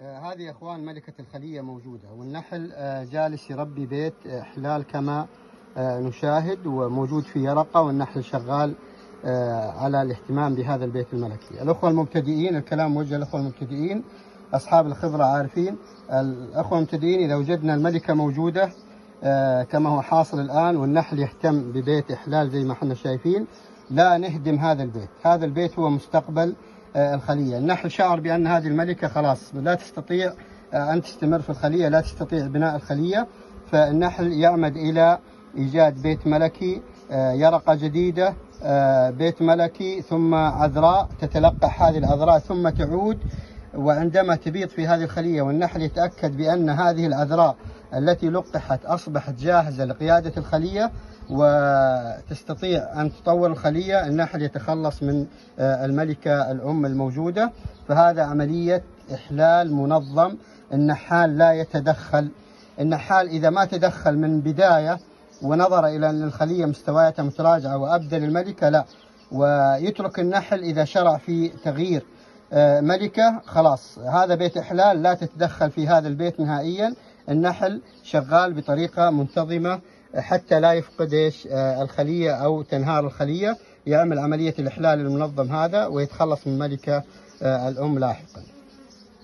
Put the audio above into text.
هذه يا اخوان ملكة الخلية موجودة، والنحل جالس يربي بيت إحلال كما نشاهد، وموجود في يرقة، والنحل شغال على الاهتمام بهذا البيت الملكي. الأخوة المبتدئين، الكلام موجه للأخوة المبتدئين، أصحاب الخبرة عارفين. الأخوة المبتدئين إذا وجدنا الملكة موجودة كما هو حاصل الآن، والنحل يهتم ببيت إحلال زي ما احنا شايفين، لا نهدم هذا البيت. هذا البيت هو مستقبل الخلية. النحل شعر بأن هذه الملكة خلاص لا تستطيع أن تستمر في الخلية، لا تستطيع بناء الخلية، فالنحل يعمد إلى إيجاد بيت ملكي، يرقة جديدة، بيت ملكي، ثم عذراء تتلقح هذه العذراء ثم تعود. وعندما تبيض في هذه الخلية والنحل يتأكد بأن هذه العذراء التي لقحت أصبحت جاهزة لقيادة الخلية وتستطيع أن تطور الخلية، النحل يتخلص من الملكة الأم الموجودة. فهذا عملية إحلال منظم. النحال لا يتدخل. النحال إذا ما تدخل من بداية ونظر إلى أن الخلية مستوياتها متراجعة وأبدل الملكة، لا، ويترك النحل إذا شرع في تغيير ملكة، خلاص هذا بيت إحلال، لا تتدخل في هذا البيت نهائيا. النحل شغال بطريقة منتظمة حتى لا يفقد الخلية أو تنهار الخلية، يعمل عملية الإحلال المنظم هذا ويتخلص من الملكة الأم لاحقا.